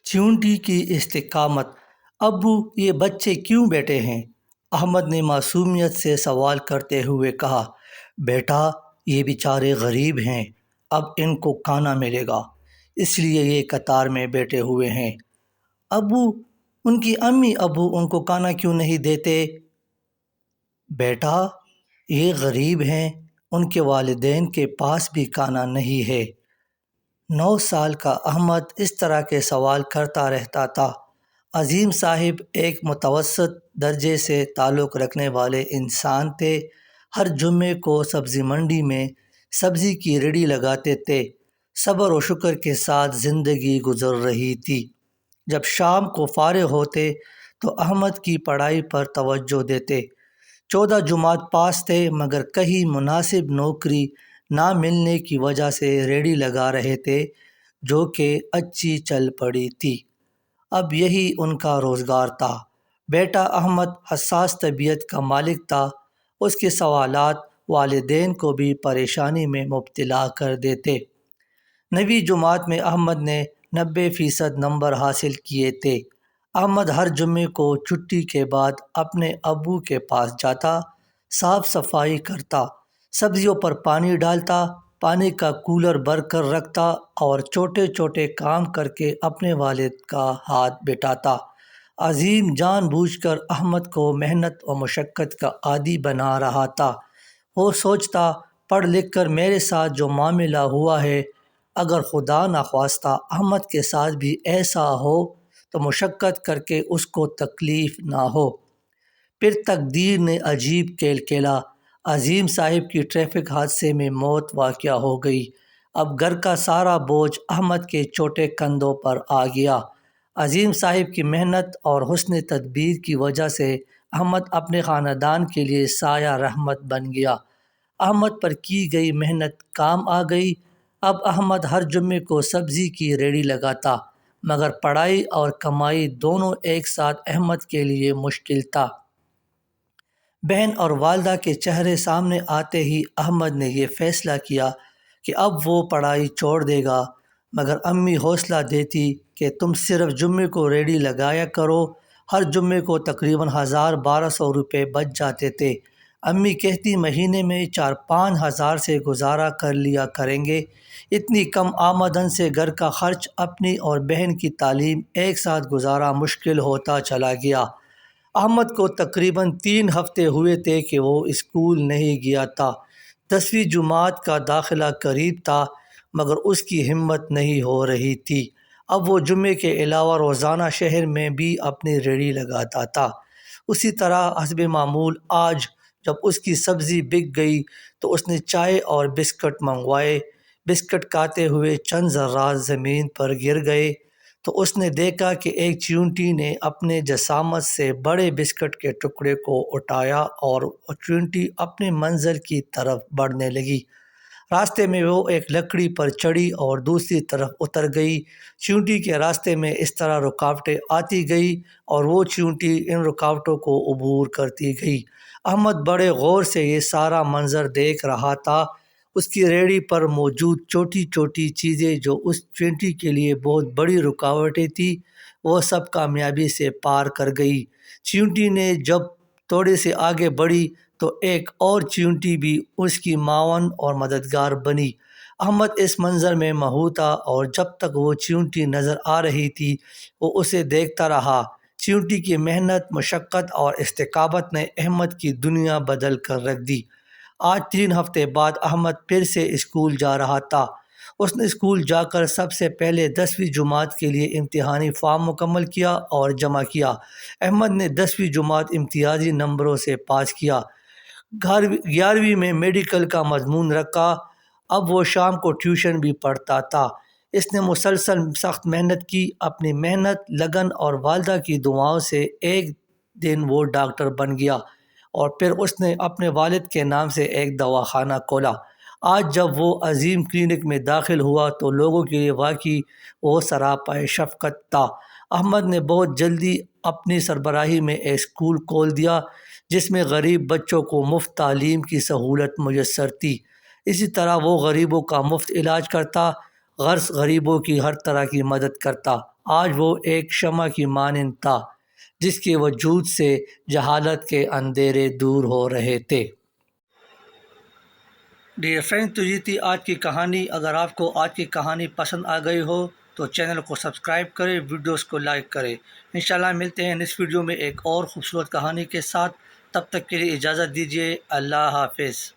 چیونٹی کی استقامت۔ ابو، یہ بچے کیوں بیٹھے ہیں؟ احمد نے معصومیت سے سوال کرتے ہوئے کہا۔ بیٹا، یہ بیچارے غریب ہیں، اب ان کو کھانا ملے گا، اس لیے یہ قطار میں بیٹھے ہوئے ہیں۔ ابو، ان کی امی ابو ان کو کھانا کیوں نہیں دیتے؟ بیٹا، یہ غریب ہیں، ان کے والدین کے پاس بھی کھانا نہیں ہے۔ 9 سال کا احمد اس طرح کے سوال کرتا رہتا تھا۔ عظیم صاحب ایک متوسط درجے سے تعلق رکھنے والے انسان تھے۔ ہر جمعے کو سبزی منڈی میں سبزی کی ریڑھی لگاتے تھے۔ صبر و شکر کے ساتھ زندگی گزر رہی تھی۔ جب شام کو فارغ ہوتے تو احمد کی پڑھائی پر توجہ دیتے۔ 14 جماعت پاس تھے، مگر کہیں مناسب نوکری نہ ملنے کی وجہ سے ریڑھی لگا رہے تھے، جو کہ اچھی چل پڑی تھی۔ اب یہی ان کا روزگار تھا۔ بیٹا احمد حساس طبیعت کا مالک تھا۔ اس کے سوالات والدین کو بھی پریشانی میں مبتلا کر دیتے۔ 9ویں جماعت میں احمد نے 90% نمبر حاصل کیے تھے۔ احمد ہر جمعے کو چھٹی کے بعد اپنے ابو کے پاس جاتا، صاف صفائی کرتا، سبزیوں پر پانی ڈالتا، پانی کا کولر بھر کر رکھتا اور چھوٹے چھوٹے کام کر کے اپنے والد کا ہاتھ بٹاتا۔ عظیم جان بوجھ کر احمد کو محنت و مشقت کا عادی بنا رہا تھا۔ وہ سوچتا، پڑھ لکھ کر میرے ساتھ جو معاملہ ہوا ہے، اگر خدا نخواستہ احمد کے ساتھ بھی ایسا ہو تو مشقت کر کے اس کو تکلیف نہ ہو۔ پھر تقدیر نے عجیب کھیل کھیلا۔ عظیم صاحب کی ٹریفک حادثے میں موت واقع ہو گئی۔ اب گھر کا سارا بوجھ احمد کے چھوٹے کندھوں پر آ گیا۔ عظیم صاحب کی محنت اور حسن تدبیر کی وجہ سے احمد اپنے خاندان کے لیے سایہ رحمت بن گیا۔ احمد پر کی گئی محنت کام آ گئی۔ اب احمد ہر جمعے کو سبزی کی ریڑھی لگاتا، مگر پڑھائی اور کمائی دونوں ایک ساتھ احمد کے لیے مشکل تھا۔ بہن اور والدہ کے چہرے سامنے آتے ہی احمد نے یہ فیصلہ کیا کہ اب وہ پڑھائی چھوڑ دے گا، مگر امی حوصلہ دیتی کہ تم صرف جمعے کو ریڑھی لگایا کرو۔ ہر جمعے کو تقریباً 1200 روپے بچ جاتے تھے۔ امی کہتی مہینے میں 4-5 ہزار سے گزارا کر لیا کریں گے۔ اتنی کم آمدن سے گھر کا خرچ، اپنی اور بہن کی تعلیم ایک ساتھ گزارا مشکل ہوتا چلا گیا۔ احمد کو تقریباً 3 ہفتے ہوئے تھے کہ وہ اسکول نہیں گیا تھا۔ 10ویں جماعت کا داخلہ قریب تھا، مگر اس کی ہمت نہیں ہو رہی تھی۔ اب وہ جمعے کے علاوہ روزانہ شہر میں بھی اپنی ریڑھی لگاتا تھا۔ اسی طرح حسب معمول آج جب اس کی سبزی بک گئی تو اس نے چائے اور بسکٹ منگوائے۔ بسکٹ کھاتے ہوئے چند ذرات زمین پر گر گئے تو اس نے دیکھا کہ ایک چیونٹی نے اپنے جسامت سے بڑے بسکٹ کے ٹکڑے کو اٹھایا اور چیونٹی اپنی منزل کی طرف بڑھنے لگی۔ راستے میں وہ ایک لکڑی پر چڑھی اور دوسری طرف اتر گئی۔ چیونٹی کے راستے میں اس طرح رکاوٹیں آتی گئی اور وہ چیونٹی ان رکاوٹوں کو عبور کرتی گئی۔ احمد بڑے غور سے یہ سارا منظر دیکھ رہا تھا۔ اس کی ریڑھی پر موجود چھوٹی چھوٹی چیزیں جو اس چیونٹی کے لیے بہت بڑی رکاوٹیں تھیں، وہ سب کامیابی سے پار کر گئی۔ چیونٹی نے جب تھوڑے سے آگے بڑھی تو ایک اور چیونٹی بھی اس کی معاون اور مددگار بنی۔ احمد اس منظر میں محو تھا اور جب تک وہ چیونٹی نظر آ رہی تھی وہ اسے دیکھتا رہا۔ چیونٹی کی محنت، مشقت اور استقامت نے احمد کی دنیا بدل کر رکھ دی۔ آج 3 ہفتے بعد احمد پھر سے اسکول جا رہا تھا۔ اس نے اسکول جا کر سب سے پہلے 10ویں جماعت کے لیے امتحانی فارم مکمل کیا اور جمع کیا۔ احمد نے 10ویں جماعت امتیازی نمبروں سے پاس کیا۔ 11ویں میں میڈیکل کا مضمون رکھا۔ اب وہ شام کو ٹیوشن بھی پڑھتا تھا۔ اس نے مسلسل سخت محنت کی۔ اپنی محنت، لگن اور والدہ کی دعاؤں سے ایک دن وہ ڈاکٹر بن گیا اور پھر اس نے اپنے والد کے نام سے ایک دواخانہ کھولا۔ آج جب وہ عظیم کلینک میں داخل ہوا تو لوگوں کے لیے واقعی وہ سراپائے شفقت تھا۔ احمد نے بہت جلدی اپنی سربراہی میں ایک اسکول کھول دیا جس میں غریب بچوں کو مفت تعلیم کی سہولت میسر تھی۔ اسی طرح وہ غریبوں کا مفت علاج کرتا غرض غریبوں کی ہر طرح کی مدد کرتا۔ آج وہ ایک شمع کی مانند تھا جس کے وجود سے جہالت کے اندھیرے دور ہو رہے تھے۔ ڈیئر فرینڈ، تو یہ تھی آج کی کہانی۔ اگر آپ کو آج کی کہانی پسند آ گئی ہو تو چینل کو سبسکرائب کریں، ویڈیوز کو لائک کریں۔ انشاءاللہ ملتے ہیں اس ویڈیو میں ایک اور خوبصورت کہانی کے ساتھ۔ تب تک کے لیے اجازت دیجیے۔ اللہ حافظ۔